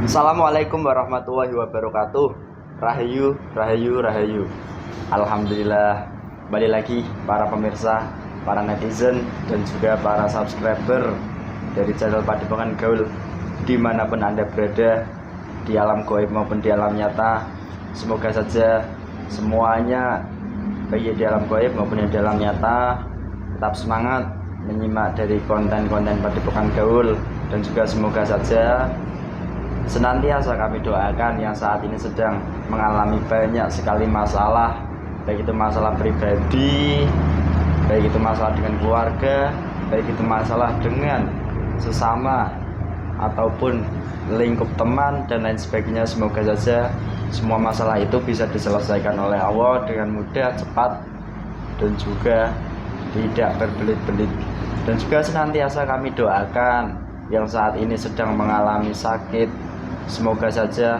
Assalamualaikum warahmatullahi wabarakatuh. Rahayu, rahayu, rahayu. Alhamdulillah, kembali lagi para pemirsa, para netizen, dan juga para subscriber dari channel Padepokan Gaul dimanapun Anda berada, di alam gaib maupun di alam nyata. Semoga saja semuanya, baik di alam gaib maupun di alam nyata, tetap semangat menyimak dari konten-konten Padepokan Gaul. Dan juga semoga saja senantiasa kami doakan yang saat ini sedang mengalami banyak sekali masalah, baik itu masalah pribadi, baik itu masalah dengan keluarga, baik itu masalah dengan sesama ataupun lingkup teman dan lain sebagainya. Semoga saja semua masalah itu bisa diselesaikan oleh Allah dengan mudah, cepat, dan juga tidak berbelit-belit. Dan juga senantiasa kami doakan yang saat ini sedang mengalami sakit, semoga saja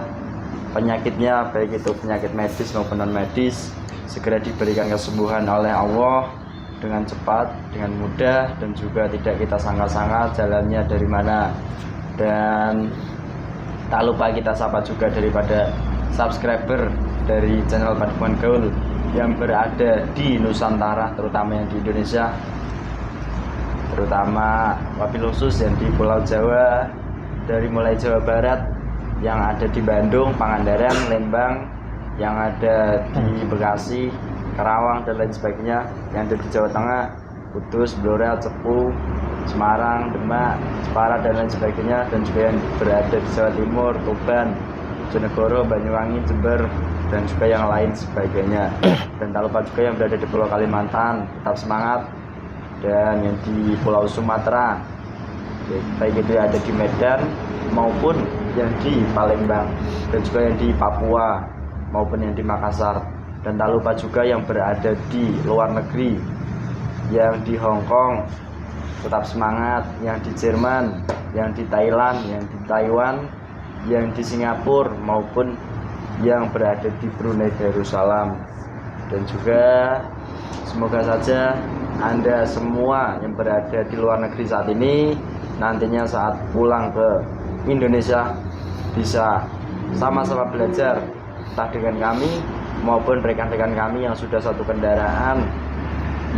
penyakitnya, baik itu penyakit medis maupun non medis, segera diberikan kesembuhan oleh Allah dengan cepat, dengan mudah, dan juga tidak kita sangka-sangka jalannya dari mana. Dan tak lupa kita sapa juga daripada subscriber dari channel Padepokan Gaul yang berada di Nusantara, terutama yang di Indonesia, terutama wabil khusus yang di Pulau Jawa, dari mulai Jawa Barat, yang ada di Bandung, Pangandaran, Lembang, yang ada di Bekasi, Karawang, dan lain sebagainya, yang ada di Jawa Tengah, Kudus, Blora, Cepu, Semarang, Demak, Jepara, dan lain sebagainya, dan juga yang berada di Jawa Timur, Tuban, Bojonegoro, Banyuwangi, Jember, dan juga yang lain sebagainya. Dan tak lupa juga yang berada di Pulau Kalimantan, tetap semangat. Dan yang di Pulau Sumatera, baik itu yang ada di Medan maupun yang di Palembang, dan juga yang di Papua maupun yang di Makassar. Dan tak lupa juga yang berada di luar negeri, yang di Hong Kong, tetap semangat. Yang di Jerman, yang di Thailand, yang di Taiwan, yang di Singapura, maupun yang berada di Brunei Darussalam. Dan juga semoga saja Anda semua yang berada di luar negeri saat ini, nantinya saat pulang ke Indonesia bisa sama-sama belajar, entah dengan kami maupun rekan-rekan kami yang sudah satu kendaraan,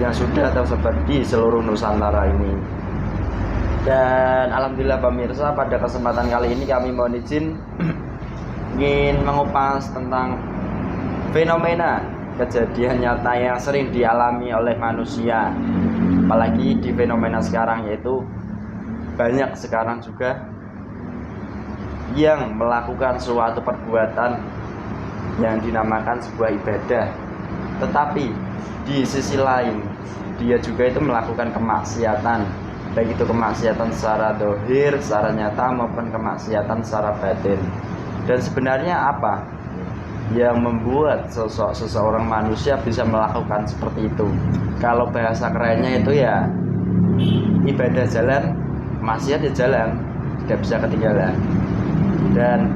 yang sudah tersebar di seluruh Nusantara ini. Dan alhamdulillah pemirsa, pada kesempatan kali ini kami mohon izin ingin mengupas tentang fenomena kejadian nyata yang sering dialami oleh manusia, apalagi di fenomena sekarang, yaitu banyak sekarang juga yang melakukan suatu perbuatan yang dinamakan sebuah ibadah, tetapi di sisi lain dia juga itu melakukan kemaksiatan, baik itu kemaksiatan secara dohir, secara nyata, maupun kemaksiatan secara batin. Dan sebenarnya apa yang membuat seseorang manusia bisa melakukan seperti itu? Kalau bahasa kerennya itu ya ibadah jalan, maksiat ya jalan, tidak bisa ketinggalan. Dan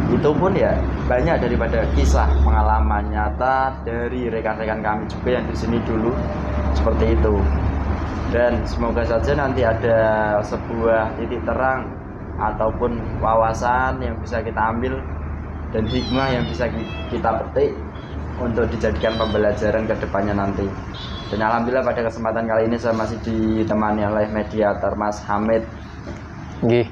itu pun ya banyak daripada kisah pengalaman nyata dari rekan-rekan kami juga yang di sini dulu seperti itu. Dan semoga saja nanti ada sebuah titik terang ataupun wawasan yang bisa kita ambil dan hikmah yang bisa kita petik untuk dijadikan pembelajaran ke depannya nanti. Dan alhamdulillah pada kesempatan kali ini saya masih ditemani oleh mediator Mas Hamid. Nggih.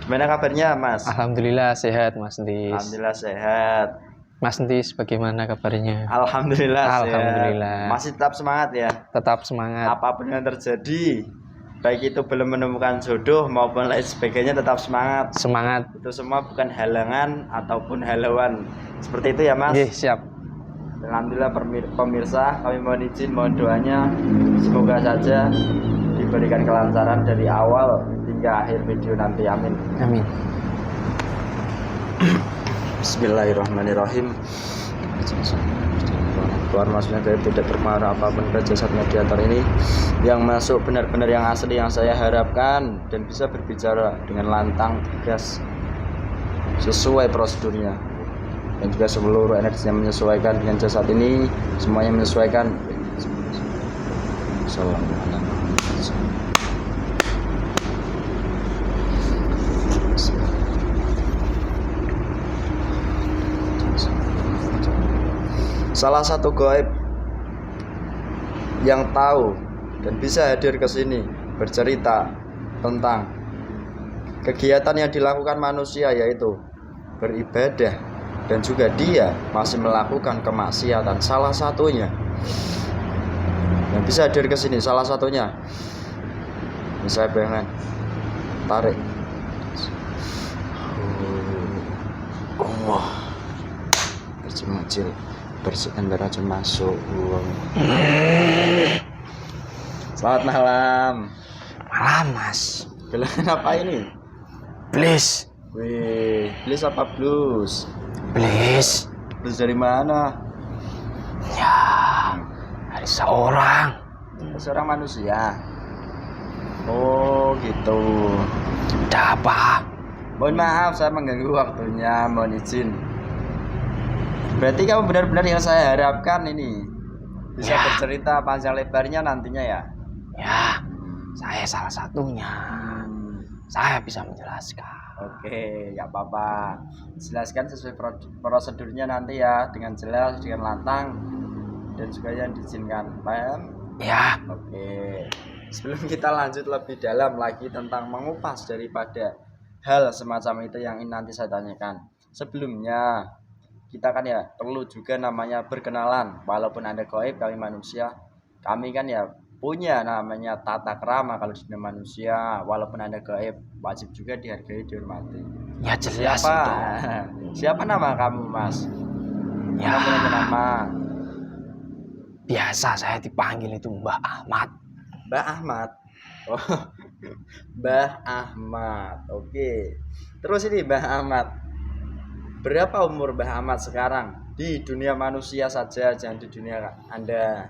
Gimana kabarnya Mas? Alhamdulillah sehat Mas Entis. Alhamdulillah sehat. Mas Entis bagaimana kabarnya? Alhamdulillah sehat. Alhamdulillah. Masih tetap semangat ya? Tetap semangat. Apapun yang terjadi, baik itu belum menemukan jodoh maupun lain sebagainya, tetap semangat. Semangat. Itu semua bukan halangan ataupun halauan. Seperti itu ya Mas? Nggih, siap. Alhamdulillah pemirsa, kami mohon izin, mohon doanya, semoga saja diberikan kelancaran dari awal hingga akhir video nanti. Amin. Amin. Bismillahirrahmanirrahim. Keluar masuknya gaib tidak berpengaruh apapun ke jasad mediator ini. Yang masuk benar-benar yang asli yang saya harapkan, dan bisa berbicara dengan lantang, tegas, sesuai prosedurnya, dan juga seluruh energinya menyesuaikan dengan jasad ini, semuanya menyesuaikan. Assalamualaikum. salah satu gaib yang tahu dan bisa hadir ke sini bercerita tentang kegiatan yang dilakukan manusia, yaitu beribadah, dan juga dia masih melakukan kemaksiatan. Salah satunya yang bisa hadir ke sini, salah satunya bisa pengen tarik. Allah kecil bersihkan beraja masuk. Selamat malam. Malam, Mas. Gelangan apa ini? Please. Wih, blues apa blues? Please. Blues dari mana? Ya, ada seorang. Seorang manusia. Oh gitu. Ada apa? Mohon maaf saya mengganggu waktunya, mohon izin. Berarti kamu benar-benar yang saya harapkan ini bisa Ya. bercerita panjang lebarnya nantinya ya? Ya, saya salah satunya. Saya bisa menjelaskan. Oke, nggak apa-apa. Jelaskan sesuai prosedurnya nanti ya, dengan jelas, dengan lantang, dan juga yang diizinkan. Paham? Ya, Oke. Sebelum kita lanjut lebih dalam lagi tentang mengupas daripada hal semacam itu yang nanti saya tanyakan. Sebelumnya, kita kan ya perlu juga namanya berkenalan. Walaupun Anda gaib, kami manusia, kami kan ya punya namanya tata krama kalau di dunia manusia. Walaupun Anda gaib, wajib juga dihargai, dihormati. ya jelas Siapa? itu. Siapa nama kamu, Mas? Ya, Kamu punya nama biasa saya dipanggil itu Mbah Ahmad. Mbah Ahmad. Oh, Mbah Ahmad. Oke. Terus ini Mbah Ahmad. Berapa umur Mbah Ahmad sekarang di dunia manusia saja, jangan di dunia Anda.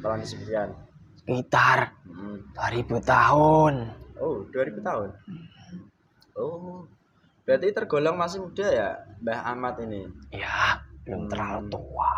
Tolong disebutkan. Sekitar Hmm. 2000 tahun. Oh, 2000 tahun. Oh. Berarti tergolong masih muda ya, Mbah Ahmad ini. Ya, belum terlalu tua.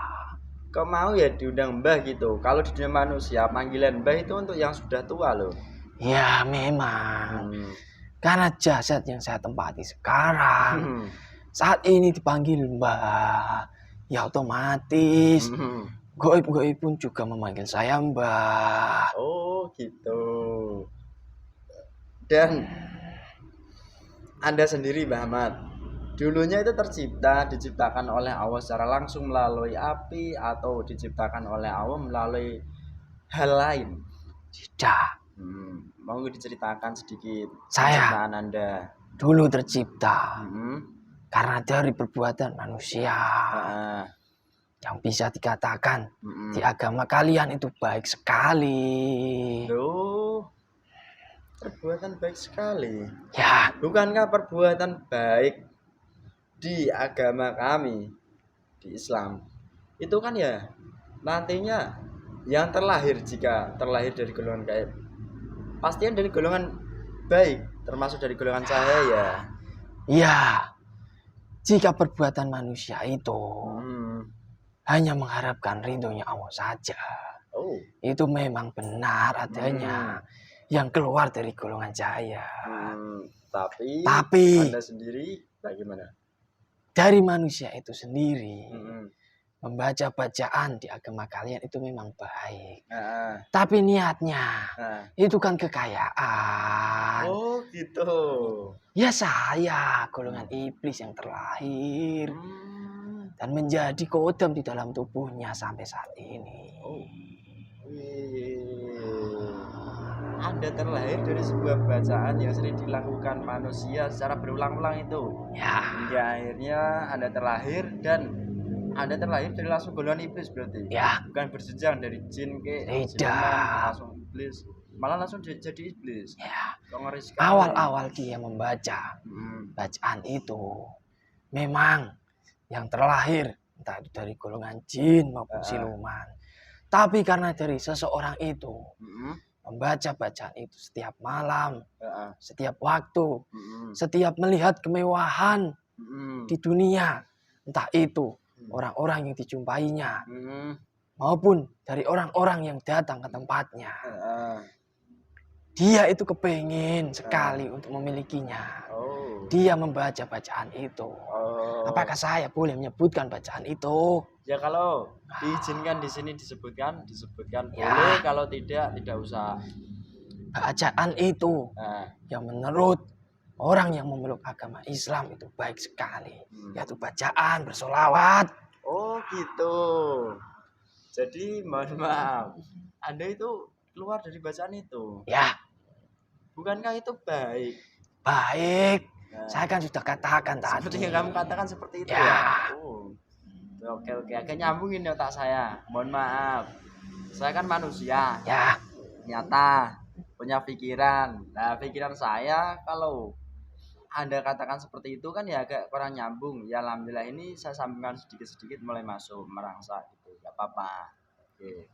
Kau mau ya diundang Mbah gitu. Kalau di dunia manusia panggilan Mbah itu untuk yang sudah tua loh. Ya, memang. Hmm. Karena jasad yang saya tempati sekarang Hmm. saat ini dipanggil Mbah, ya otomatis Hmm. goib-goib pun juga memanggil saya Mbah. Oh gitu. Dan Anda sendiri Mbah Ahmad, dulunya itu diciptakan oleh Allah secara langsung melalui api, atau diciptakan oleh Allah melalui hal lain? Tidak, Mau diceritakan sedikit Saya. penciptaan Anda? dulu tercipta Hmm. karena dari perbuatan manusia Ah, yang bisa dikatakan hmm. di agama kalian itu baik sekali. Loh, perbuatan baik sekali. Ya, Bukankah perbuatan baik di agama kami, di Islam, itu kan ya nantinya yang terlahir, jika terlahir dari golongan gaib, pastinya dari golongan baik, termasuk dari golongan cahaya. ya, jika perbuatan manusia itu hanya mengharapkan ridhonya Allah saja, Oh. itu memang benar adanya yang keluar dari golongan cahaya. Tapi Tapi Anda sendiri bagaimana? dari manusia itu sendiri, Hmm. membaca bacaan di agama kalian itu memang baik. Ah, Tapi niatnya ah. itu kan kekayaan. Oh gitu. Ya saya golongan iblis yang terlahir dan menjadi kodam di dalam tubuhnya sampai saat ini. Anda terlahir dari sebuah bacaan yang sering dilakukan manusia secara berulang-ulang itu. Ya, Hingga akhirnya Anda terlahir, dan Anda terlahir dari langsung golongan iblis berarti. ya, Bukan berjenjang dari jin ke Tidak. siluman, langsung iblis. Malah langsung jadi iblis. ya. Kok ngeri sekali. Awal-awal dia membaca bacaan itu memang yang terlahir entah itu dari golongan jin maupun siluman. Tapi karena dari seseorang itu membaca bacaan itu setiap malam, setiap waktu, setiap melihat kemewahan di dunia, entah itu orang-orang yang dijumpainya maupun dari orang-orang yang datang ke tempatnya, Dia itu kepingin sekali untuk memilikinya. Oh. Dia membaca bacaan itu. Oh. Apakah saya boleh menyebutkan bacaan itu? Ya kalau diizinkan di sini disebutkan Ya. boleh, kalau tidak usah. Bacaan itu Nah, yang menurut orang yang memeluk agama Islam itu baik sekali, yaitu bacaan bersolawat. oh gitu. Jadi mohon maaf, Anda itu keluar dari bacaan itu. Ya, Bukankah itu baik? baik. Nah, Saya kan sudah katakan tadi. seperti yang kamu katakan seperti itu Ya. ya. Oh. Oke, agak nyambungin otak saya. Mohon maaf. Saya kan manusia, Ya, nyata, punya pikiran. Nah, pikiran saya kalau Anda katakan seperti itu kan ya agak kurang nyambung. Ya alhamdulillah ini saya sambungkan sedikit-sedikit mulai masuk merangsak gitu. Gak apa-apa. Oke.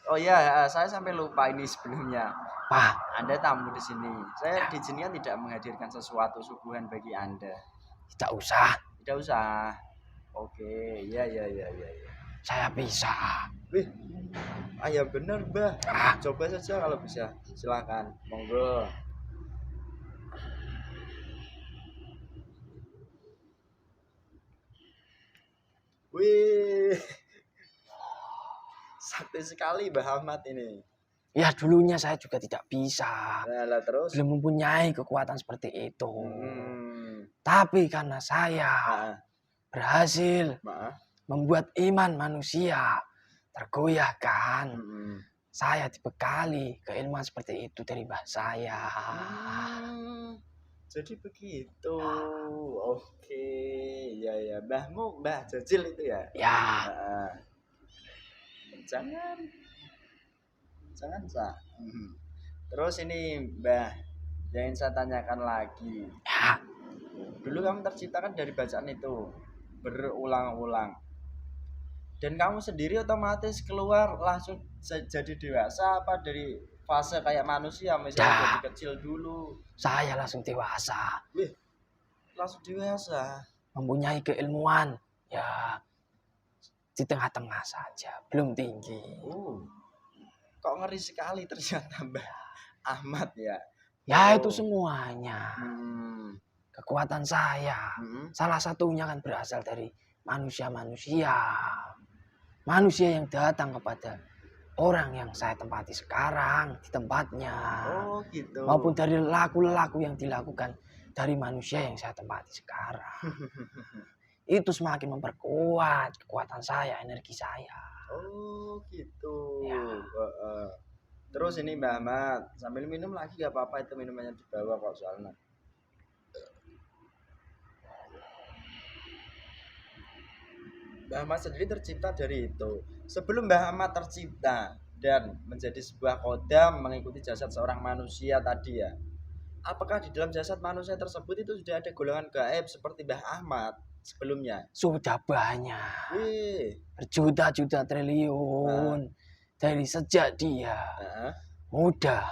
Oh iya, saya sampai lupa ini sebelumnya. Pak, Anda tamu di sini. Saya diizinkan tidak menghadirkan sesuatu suguhan bagi Anda. tidak usah. Tidak usah. Oke, ya. Saya bisa. Wih, ya bener, Mbah. Ah. Coba saja kalau bisa. Silakan, monggo. Wih, sakti sekali Mbah Ahmad ini. Ya dulunya saya juga tidak bisa. Nah, terus? Belum mempunyai kekuatan seperti itu. Hmm. Tapi karena saya berhasil Maaf. membuat iman manusia tergoyahkan, saya dibekali keilmuan seperti itu dari mbah saya. Jadi begitu. Oke, ya. Mbahmu Mbah Jajil itu ya? Ya. Jangan Sa. Terus ini Mbah, yang ingin saya tanyakan lagi. Ya. Dulu kamu terciptakan dari bacaan itu berulang-ulang. Dan kamu sendiri otomatis keluar langsung jadi dewasa apa dari fase kayak manusia misalnya dari kecil dulu? Saya langsung dewasa. Wih, langsung dewasa. Mempunyai keilmuan ya di tengah-tengah saja, belum tinggi. Kok ngeri sekali ternyata Mbah Ahmad ya. Ya itu semuanya. Kekuatan saya. Salah satunya kan berasal dari manusia-manusia. Manusia yang datang kepada orang yang saya tempati sekarang di tempatnya. Oh gitu. Maupun dari laku-laku yang dilakukan dari manusia yang saya tempati sekarang. Itu semakin memperkuat kekuatan saya, energi saya. Oh gitu. Ya. Terus ini Mbah Ahmad, sambil minum lagi gak apa-apa, itu minumannya di bawah kok soalnya. Mbah Ahmad sendiri tercipta dari itu. Sebelum Mbah Ahmad tercipta dan menjadi sebuah kodam mengikuti jasad seorang manusia tadi ya, apakah di dalam jasad manusia tersebut itu sudah ada golongan gaib seperti Mbah Ahmad sebelumnya? Sudah banyak. Wih. Berjuta-juta triliun. Dari sejak dia muda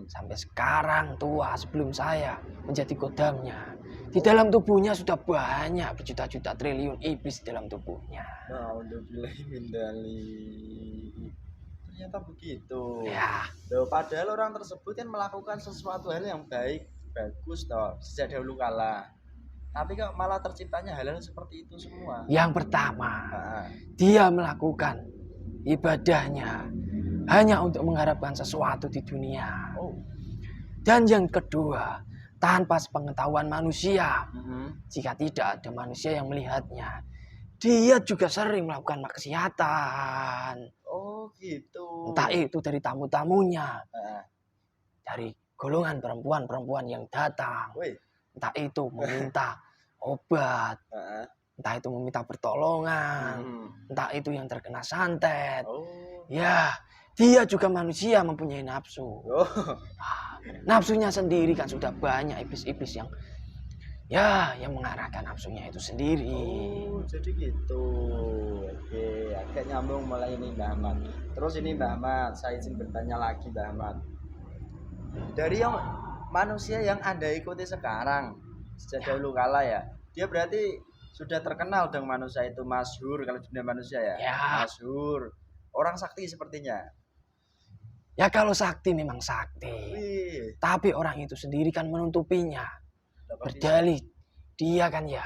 sampai sekarang tua sebelum saya menjadi kodamnya. Di dalam tubuhnya sudah banyak berjuta-juta triliun iblis dalam tubuhnya. Ternyata begitu. Ya. Loh, padahal orang tersebut kan melakukan sesuatu hal yang baik, bagus toh sejak dahulu kala. Tapi kok malah terciptanya hal-hal seperti itu semua. Yang pertama, dia melakukan ibadahnya hanya untuk mengharapkan sesuatu di dunia. Dan yang kedua, tanpa sepengetahuan manusia. Jika tidak ada manusia yang melihatnya, dia juga sering melakukan maksiatan. Oh gitu. Entah itu dari tamu-tamunya, dari golongan perempuan-perempuan yang datang. Entah itu meminta obat, entah itu meminta pertolongan, entah itu yang terkena santet. Ya, dia juga manusia mempunyai nafsu. Nafsunya sendiri kan sudah banyak iblis-iblis yang yang mengarahkan nafsunya itu sendiri. Jadi gitu. Oke, agak nyambung mulai ini Mbah Ahmad. Terus ini Mbah Ahmad, saya izin bertanya lagi Mbah Ahmad. Dari yang manusia yang Anda ikuti sekarang, sejak dahulu kala ya, dia berarti sudah terkenal dong manusia itu, masyhur kalau di dunia manusia ya. Masyhur. Orang sakti sepertinya. Ya kalau sakti memang sakti. Wih, Tapi orang itu sendiri kan menutupinya. dapat Berdalih dia kan ya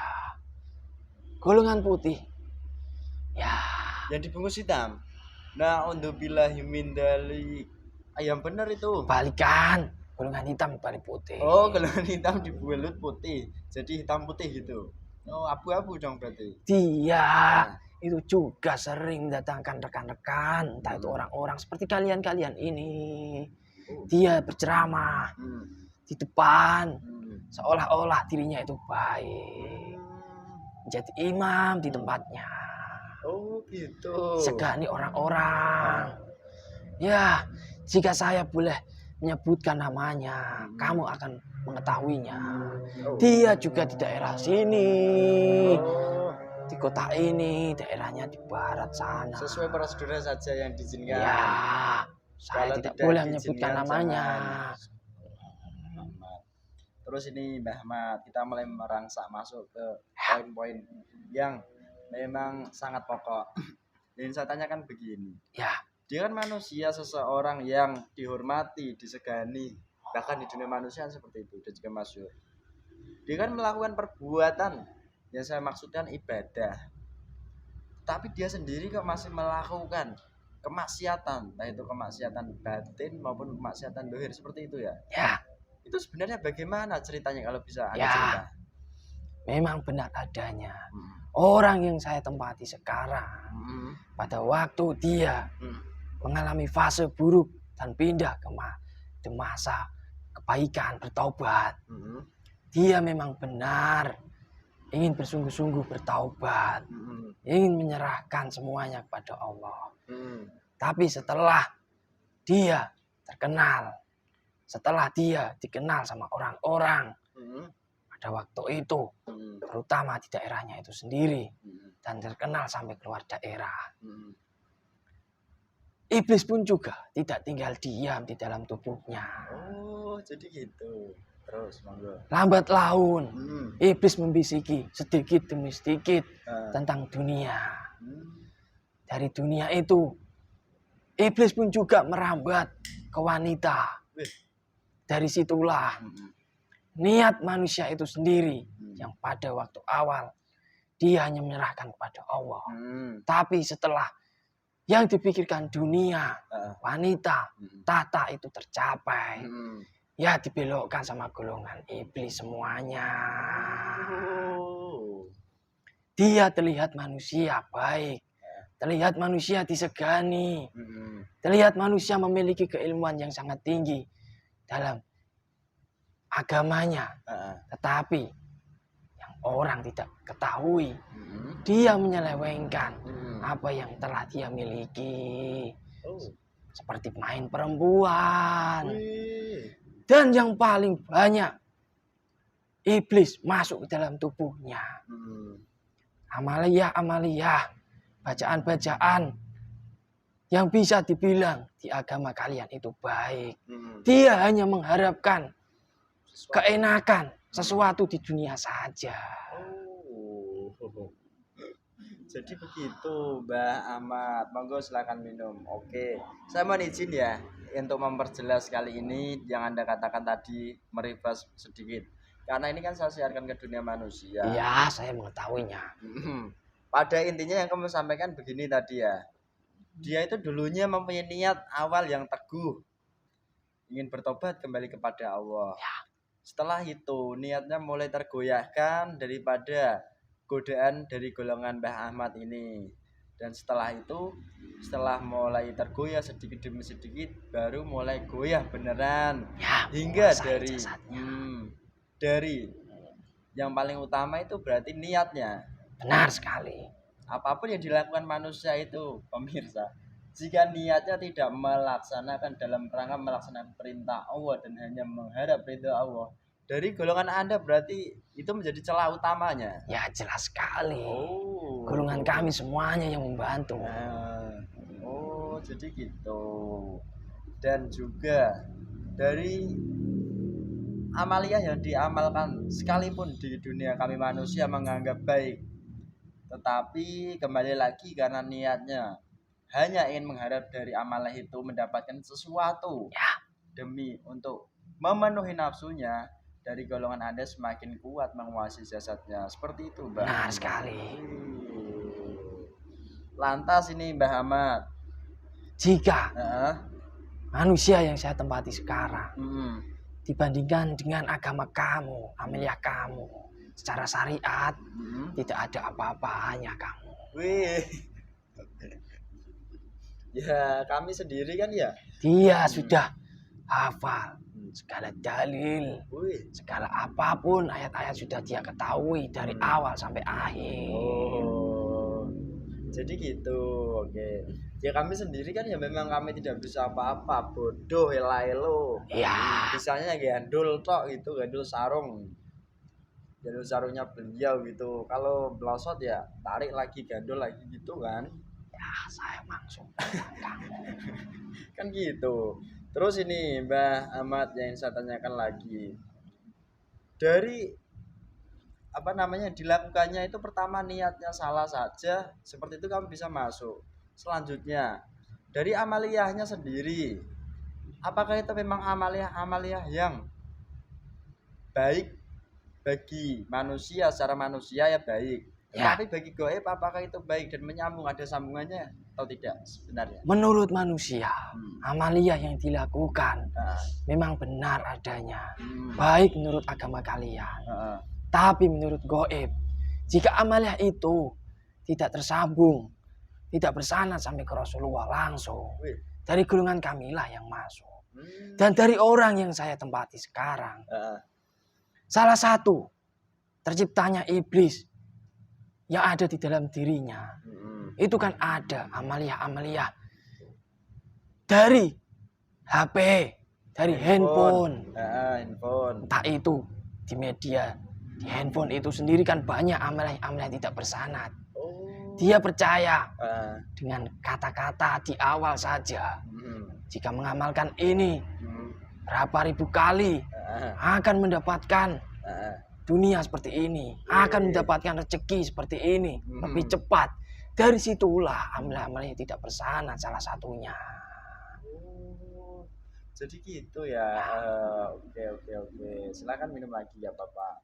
golongan putih. Ya, yang dibungkus hitam. Nah, untuk billahi min dalik. Ayam bener itu. balikan. Golongan hitam balik putih. Oh, kalau hitam dibulut putih. Jadi hitam putih gitu. Oh, abu-abu dong berarti. Dia Nah, itu juga sering mendatangkan rekan-rekan, entah itu orang-orang seperti kalian-kalian ini. oh, Dia berceramah hmm, di depan, hmm. seolah-olah dirinya itu baik. Menjadi imam di tempatnya. Oh, gitu. Segani orang-orang. Ya, jika saya boleh menyebutkan namanya, kamu akan mengetahuinya. Oh. Dia juga di daerah sini. Oh, Di kota ini, daerahnya di barat sana. sesuai prosedur saja yang diizinkan. Ya, saya Kalau tidak tidak boleh menyebutkan diizinkan, namanya. Ahmad. Terus ini Mbah Ahmad, kita mulai merangsek masuk ke poin-poin yang memang sangat pokok. Dan saya tanyakan begini, Ya, dia kan manusia, seseorang yang dihormati, disegani, bahkan di dunia manusia seperti itu, dan juga masyhur. Dia kan melakukan perbuatan yang saya maksudkan ibadah, tapi dia sendiri kok masih melakukan kemaksiatan, entah itu kemaksiatan batin maupun kemaksiatan dohir seperti itu ya. ya, Itu sebenarnya bagaimana ceritanya kalau bisa Anda Ya. cerita? memang benar adanya. Hmm. Orang yang saya tempati sekarang, Hmm. pada waktu dia Hmm. mengalami fase buruk dan pindah ke masa kebaikan, bertaubat. Hmm. Dia memang benar ingin bersungguh-sungguh bertaubat, Hmm. ingin menyerahkan semuanya kepada Allah. Hmm. Tapi setelah dia terkenal, setelah dia dikenal sama orang-orang Hmm. pada waktu itu, Hmm. terutama di daerahnya itu sendiri, Hmm. dan terkenal sampai keluar daerah, Hmm. iblis pun juga tidak tinggal diam di dalam tubuhnya. Oh, jadi gitu. Terus, monggo. Lambat laun, Hmm. iblis membisiki sedikit demi sedikit Ah. tentang dunia. Hmm. Dari dunia itu, iblis pun juga merambat ke wanita. Wih. Dari situlah Hmm. niat manusia itu sendiri Hmm. yang pada waktu awal dia hanya menyerahkan kepada Allah. Hmm. Tapi setelah yang dipikirkan dunia, Ah. wanita, Hmm. tata itu tercapai, Hmm. ya dibelokkan sama golongan iblis semuanya. Oh. Dia terlihat manusia baik, terlihat manusia disegani, Hmm. terlihat manusia memiliki keilmuan yang sangat tinggi dalam agamanya. Ah. Tetapi yang orang tidak ketahui, Hmm. dia menyelewengkan Hmm. apa yang telah dia miliki. Oh. Seperti main perempuan. Wih. Dan yang paling banyak, iblis masuk ke dalam tubuhnya. Hmm. Amaliyah, bacaan-bacaan yang bisa dibilang di agama kalian itu baik. Hmm. Dia hanya mengharapkan Sesuatu. keenakan sesuatu di dunia saja. Oh. Jadi begitu, Mbah Ahmad. Monggo silakan minum. Oke. Saya mohon izin ya untuk memperjelas kali ini yang Anda katakan tadi, meribas sedikit. Karena ini kan saya siarkan ke dunia manusia. Iya, saya mengetahuinya. Pada intinya yang kamu sampaikan begini tadi ya. Dia itu dulunya mempunyai niat awal yang teguh. Ingin bertobat kembali kepada Allah. Setelah itu niatnya mulai tergoyahkan daripada godaan dari golongan Mbah Ahmad ini. Dan setelah itu, setelah mulai tergoyah sedikit demi sedikit, baru mulai goyah beneran. Ya, Hingga menguasai dari jasadnya. dari yang paling utama itu berarti niatnya. Benar sekali. Apapun yang dilakukan manusia itu, pemirsa, jika niatnya tidak melaksanakan dalam rangka melaksanakan perintah Allah dan hanya mengharap perintah Allah, dari golongan Anda berarti itu menjadi celah utamanya. Ya, jelas sekali. Oh. Golongan kami semuanya yang membantu. Nah, oh, jadi gitu. Dan juga dari amaliyah yang diamalkan sekalipun di dunia kami manusia menganggap baik, tetapi kembali lagi karena niatnya hanya ingin mengharap dari amalah itu mendapatkan sesuatu demi untuk memenuhi nafsunya, dari golongan Anda semakin kuat menguasai jasadnya. Seperti itu, Mbak. Benar sekali. Lantas ini Mbah Ahmad, Jika Heeh. manusia yang saya tempati sekarang Mm. dibandingkan dengan agama kamu, amaliah kamu, secara syariat Mm. tidak ada apa-apanya kamu. Wih. Ya, kami sendiri kan ya. Dia sudah hafal segala dalil, Wih. segala apapun ayat-ayat sudah dia ketahui dari awal sampai akhir. Oh. Jadi gitu. Oke. Ya kami sendiri kan ya memang kami tidak bisa apa-apa, bodoh elo. Ya, Misalnya gandul tok gitu, gandul sarung. Gandul sarungnya beliau gitu. Kalau blosot ya tarik lagi gandul lagi gitu kan. saya langsung kamu. Kan gitu. Terus ini Mbah Ahmad yang saya tanyakan lagi. Dari apa namanya dilakukannya itu pertama niatnya salah saja, seperti itu kamu bisa masuk. Selanjutnya dari amaliyahnya sendiri, apakah itu memang amaliyah yang baik bagi manusia, secara manusia ya baik. Ya. Tapi bagi goib apakah itu baik dan menyambung, ada sambungannya atau tidak sebenarnya? Menurut manusia, amaliyah yang dilakukan Nah, memang benar adanya, hmm, baik menurut agama kalian. heeh. Tapi menurut goib, jika amaliyah itu tidak tersambung, tidak bersanad sampai ke Rasulullah langsung, Wih, dari golongan kamilah yang masuk. hmm, Dan dari orang yang saya tempati sekarang, heeh. salah satu terciptanya iblis yang ada di dalam dirinya, Hmm, itu kan ada amaliyah-amaliyah dari HP, dari handphone. Handphone. Entah itu di media, di handphone itu sendiri kan banyak amaliyah-amaliyah yang tidak bersanad. Oh. Dia percaya Heeh. dengan kata-kata di awal saja. Hmm, Jika mengamalkan ini hmm, berapa ribu kali heeh, akan mendapatkan heeh. dunia seperti ini, akan mendapatkan rezeki seperti ini lebih cepat. Dari situlah amaliyah-amaliyah tidak bersanad salah satunya. Oh, jadi gitu ya. Oke. Silakan minum lagi ya Bapak.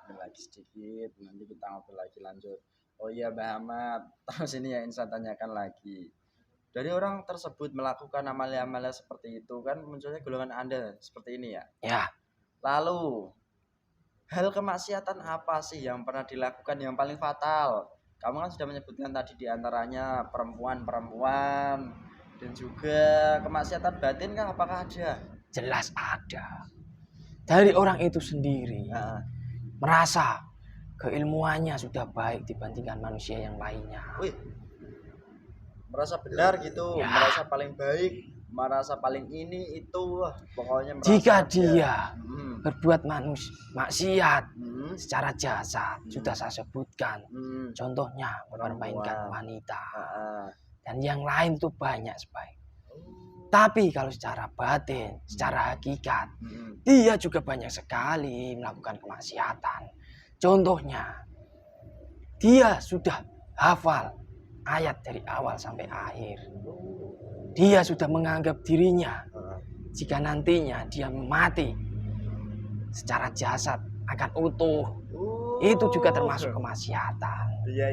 Minum lagi sedikit, nanti kita ngobrol lagi lanjut. Oh iya Mbak Ahmad, terus ini yang saya tanyakan lagi. Dari orang tersebut melakukan amalia-amalia seperti itu kan munculnya golongan Anda seperti ini ya. Ya, Lalu hal kemaksiatan apa sih yang pernah dilakukan yang paling fatal? Kamu kan sudah menyebutkan tadi diantaranya perempuan-perempuan dan juga kemaksiatan batin kan apakah ada? jelas ada. Dari orang itu sendiri Nah, merasa keilmuannya sudah baik dibandingkan manusia yang lainnya. wih, merasa benar gitu, Ya. merasa paling baik, merasa paling ini itu, wah, pokoknya merasa Jika ada. dia Hmm, berbuat maksiat hmm, secara jasad, sudah saya sebutkan. hmm, Contohnya mempermainkan Perempuan. wanita. ah. Dan yang lain itu banyak sebaik. Oh, Tapi kalau secara batin, secara hakikat, hmm, dia juga banyak sekali melakukan kemaksiatan. Contohnya, dia sudah hafal ayat dari awal sampai akhir. Dia sudah menganggap dirinya ah. jika nantinya dia mati secara jasad akan utuh. Oh. Itu juga termasuk kemaksiatan. Iya,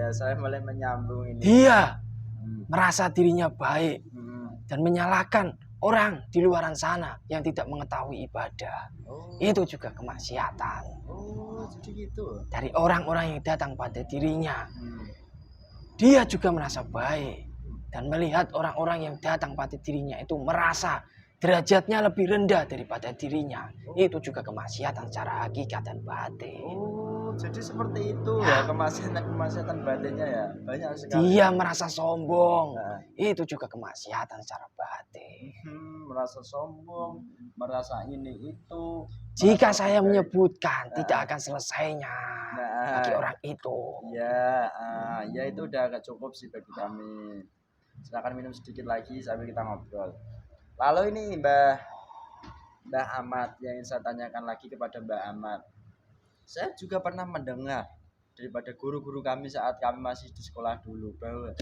saya mulai menyambung ini. Dia Hmm, merasa dirinya baik hmm. dan menyalahkan orang di luaran sana yang tidak mengetahui ibadah. Oh, Itu juga kemaksiatan. jadi gitu. Dari orang-orang yang datang pada dirinya, Hmm. dia juga merasa baik dan melihat orang-orang yang datang pada dirinya itu merasa derajatnya lebih rendah daripada dirinya. Itu juga kemaksiatan secara hakikat dan batin. Oh, jadi seperti itu ya kemaksiatan batinnya ya. Banyak sekali. Dia merasa sombong. Nah, Itu juga kemaksiatan secara batin. merasa sombong, merasa ini itu. Jika merasa saya baik. menyebutkan, tidak akan selesainya Nah, bagi orang itu. ya itu udah agak cukup sih bagi kami. Silakan minum sedikit lagi sambil kita ngobrol. Lalu ini Mbah Ahmad yang ingin saya tanyakan lagi kepada Mbah Ahmad. Saya juga pernah mendengar daripada guru-guru kami saat kami masih di sekolah dulu bahwa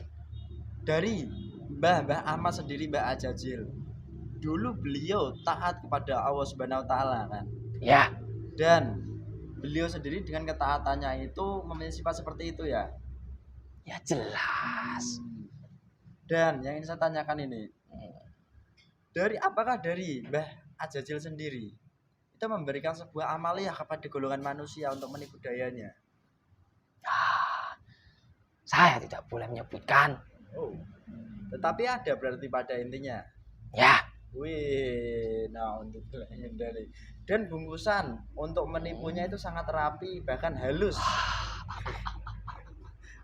dari Mbah Ahmad sendiri, Mbah Ajajil, dulu beliau taat kepada Allah Subhanahu wa taala kan. Ya, Dan beliau sendiri dengan ketaatannya itu memiliki sifat seperti itu ya. ya jelas. Dan yang ingin saya tanyakan ini, apakah dari Mbah Ajajil sendiri itu memberikan sebuah amaliyah kepada golongan manusia untuk menipu dayanya? Saya tidak boleh menyebutkan. Oh. Tetapi ada berarti pada intinya. Ya, Wih, nah untuk dari dan bungkusan untuk menipunya itu sangat rapi bahkan halus.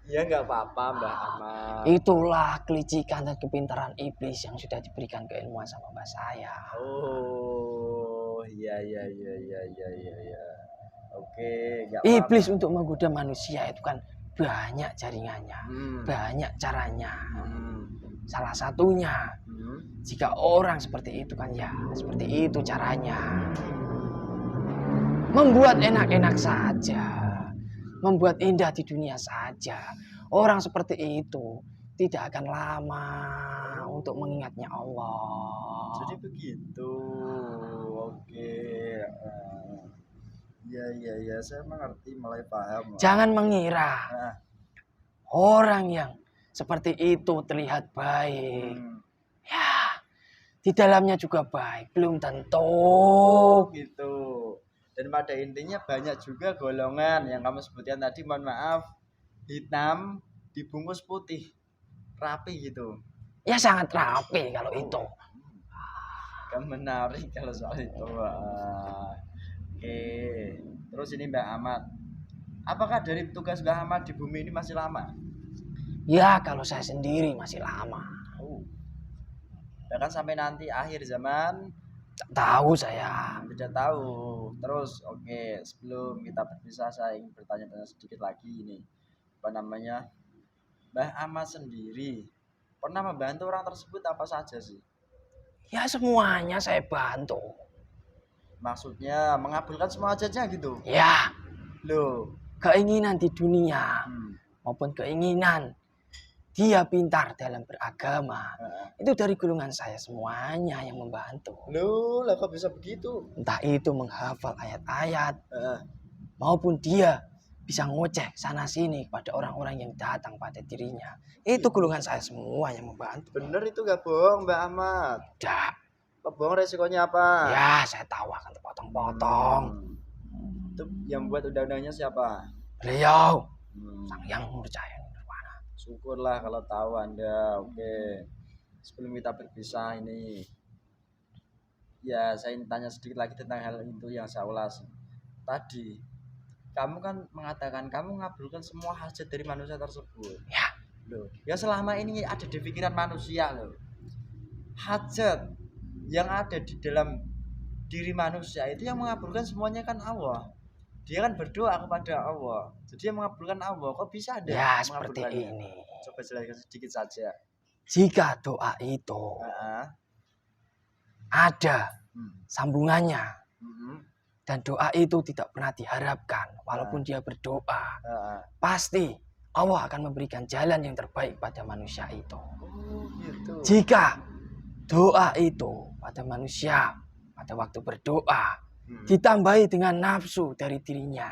Ya nggak apa-apa Mbah Ahmad. itulah kelicikan dan kepintaran iblis yang sudah diberikan keilmuan sama mbak saya. Oh, iya. Oke, nggak Iblis apa-apa. untuk menggoda manusia itu kan banyak jaringannya, banyak caranya. Salah satunya, jika orang seperti itu kan ya, seperti itu caranya. Membuat enak-enak saja, membuat indah di dunia saja. Orang seperti itu tidak akan lama untuk mengingatnya Allah. Jadi begitu. Oke. Iya, saya mengerti, mulai paham. Jangan mengira Nah, orang yang seperti itu terlihat baik. Ya, di dalamnya juga baik, belum tentu. gitu. Dan pada intinya banyak juga golongan yang kamu sebutkan tadi, mohon maaf, hitam dibungkus putih, rapi gitu. Ya sangat rapi kalau itu. Kan menarik kalau soal itu. Oke. Terus ini Mbak Ahmad, apakah dari tugas Mbak Ahmad di bumi ini masih lama? Ya kalau saya sendiri masih lama. Bahkan sampai nanti akhir zaman? Tak tahu saya. Tidak tahu. Terus oke, sebelum kita berpisah saya ingin bertanya-tanya sedikit lagi ini. Apa namanya? Mbah Ahmad sendiri pernah membantu orang tersebut apa saja sih? Ya semuanya saya bantu. Maksudnya mengabulkan semua hajatnya gitu? Ya, Loh. keinginan di dunia maupun keinginan dia pintar dalam beragama, itu dari golongan saya semuanya yang membantu. Loh, lah kok bisa begitu? Entah itu menghafal ayat-ayat, maupun dia bisa ngoceh sana sini kepada orang-orang yang datang pada dirinya. Itu golongan saya semua yang membantu. Bener itu gak bohong Mbak Ahmad? Tidak. Bohong resikonya apa? Ya, saya tahu akan terpotong-potong. Itu yang buat undang-undangnya siapa? Beliau, sang yang percaya. Syukurlah kalau tahu Anda. Oke. Sebelum kita berpisah ini, ya saya ingin tanya sedikit lagi tentang hal itu yang saya ulas tadi. Kamu kan mengatakan kamu mengabulkan semua hajat dari manusia tersebut. Ya. Loh, ya selama ini ada di pikiran manusia loh. Hajat yang ada di dalam diri manusia itu yang mengabulkan semuanya kan Allah. Dia kan berdoa kepada Allah. Jadi yang mengabulkan Allah. Kok bisa ada? Ya, seperti ini. Coba jelaskan sedikit saja. Jika doa itu ada sambungannya dan doa itu tidak pernah diharapkan, walaupun dia berdoa, pasti Allah akan memberikan jalan yang terbaik pada manusia itu. Gitu. Jika doa itu pada manusia pada waktu berdoa ditambahi dengan nafsu dari dirinya,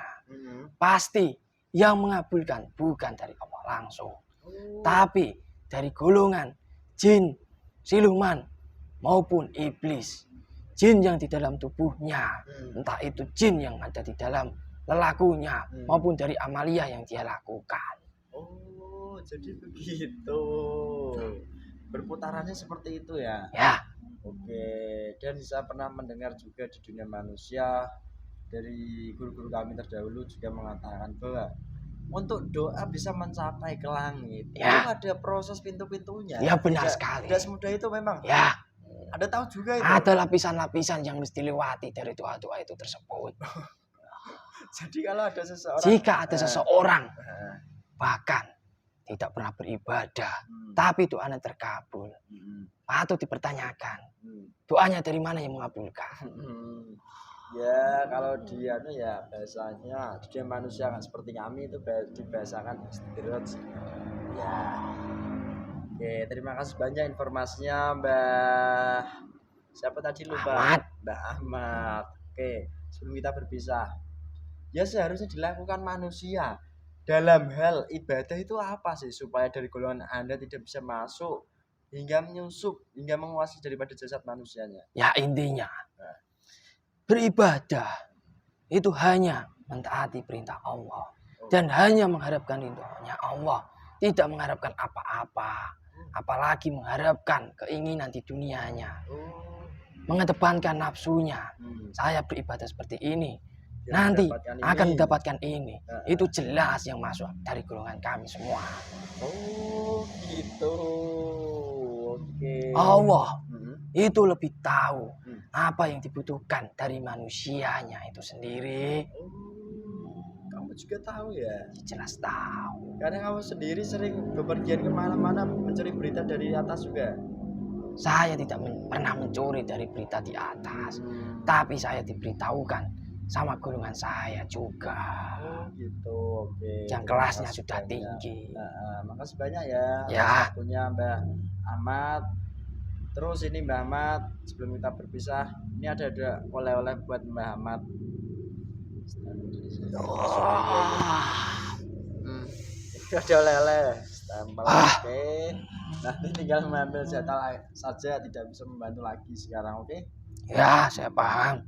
pasti yang mengabulkan bukan dari Allah langsung, tapi dari golongan jin, siluman maupun iblis. Jin yang di dalam tubuhnya, entah itu jin yang ada di dalam lelakunya maupun dari amalia yang dia lakukan. Oh, jadi begitu. Berputarannya seperti itu ya. Ya. Oke, dan saya pernah mendengar juga di dunia manusia dari guru-guru kami terdahulu juga mengatakan bahwa untuk doa bisa mencapai ke langit itu ada proses pintu-pintunya. Ya benar sekali. Tidak semudah itu memang. Ya. Ada tahu juga itu. Ada lapisan-lapisan yang mesti lewati dari doa-doa itu tersebut. Jadi kalau ada seseorang, jika ada seseorang bahkan tidak pernah beribadah, tapi doanya terkabul, patut dipertanyakan. Doanya dari mana yang mengabulkan? Ya kalau dia itu ya bahasanya dia manusia kan seperti kami itu dibahasakan istidraj. Ya Oke, terima kasih banyak informasinya Mbah. Siapa tadi lupa? Ahmad. Mbah Ahmad. Oke, sebelum kita berpisah, ya seharusnya dilakukan manusia dalam hal ibadah itu apa sih supaya dari golongan Anda tidak bisa masuk hingga menyusup hingga menguasai daripada jasad manusianya. Ya intinya Nah, beribadah itu hanya mentaati perintah Allah dan hanya mengharapkan ridhonya Allah, tidak mengharapkan apa-apa, apalagi mengharapkan keinginan di dunianya, oh, mengedepankan nafsunya. hmm, Saya beribadah seperti ini, dia nanti mendapatkan akan ini. mendapatkan ini. Nah, Itu jelas yang masuk dari golongan kami semua. oh, gitu. Oke. Allah Hmm, itu lebih tahu hmm. apa yang dibutuhkan dari manusianya itu sendiri. Oh, kamu juga tahu ya? Jelas tahu. Karena kamu sendiri sering bepergian kemana-mana mencari berita dari atas juga. Saya tidak pernah mencuri dari berita di atas, tapi saya diberitahukan sama golongan saya juga. Oh gitu, oke. Yang Terima kelasnya kasih sudah banyak. tinggi. Makasih banyak ya Ya. atas waktunya Mbak Ahmad. Terus ini Mbak Ahmad, sebelum kita berpisah, ini ada oleh-oleh buat Mbak Ahmad. Hmm, ini ada oleh-oleh stempel. Oke. Nanti tinggal mengambil saja, tidak bisa membantu lagi sekarang, oke? Ya, saya paham.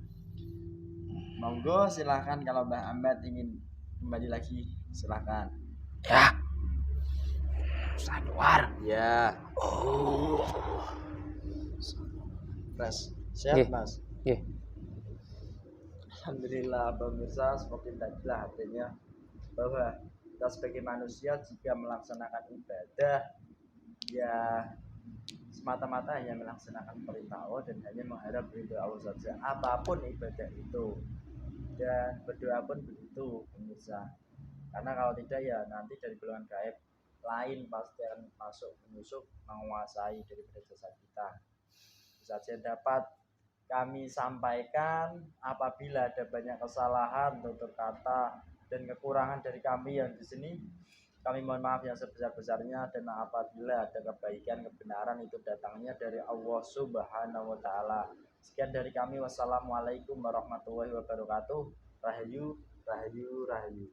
Monggo silahkan kalau Mbak Ahmad ingin kembali lagi, silahkan. Ya. Saya keluar. Ya. Mas, sehat Nggih. Mas. Nggih. Alhamdulillah pemirsa, seperti tadilah artinya bahwa kita sebagai manusia jika melaksanakan ibadah ya semata-mata hanya melaksanakan perintah Allah dan hanya mengharap ridho Allah saja apapun ibadah itu, dan berdoa pun begitu pemirsa, karena kalau tidak ya nanti dari golongan gaib lain pasti akan masuk menusuk menguasai daripada jasa kita. Saja dapat kami sampaikan apabila ada banyak kesalahan tutur kata dan kekurangan dari kami yang di sini, kami mohon maaf yang sebesar-besarnya, dan apabila ada kebaikan kebenaran itu datangnya dari Allah Subhanahu wa taala. Sekian dari kami, wassalamualaikum warahmatullahi wabarakatuh. Rahayu, rahayu, rahayu.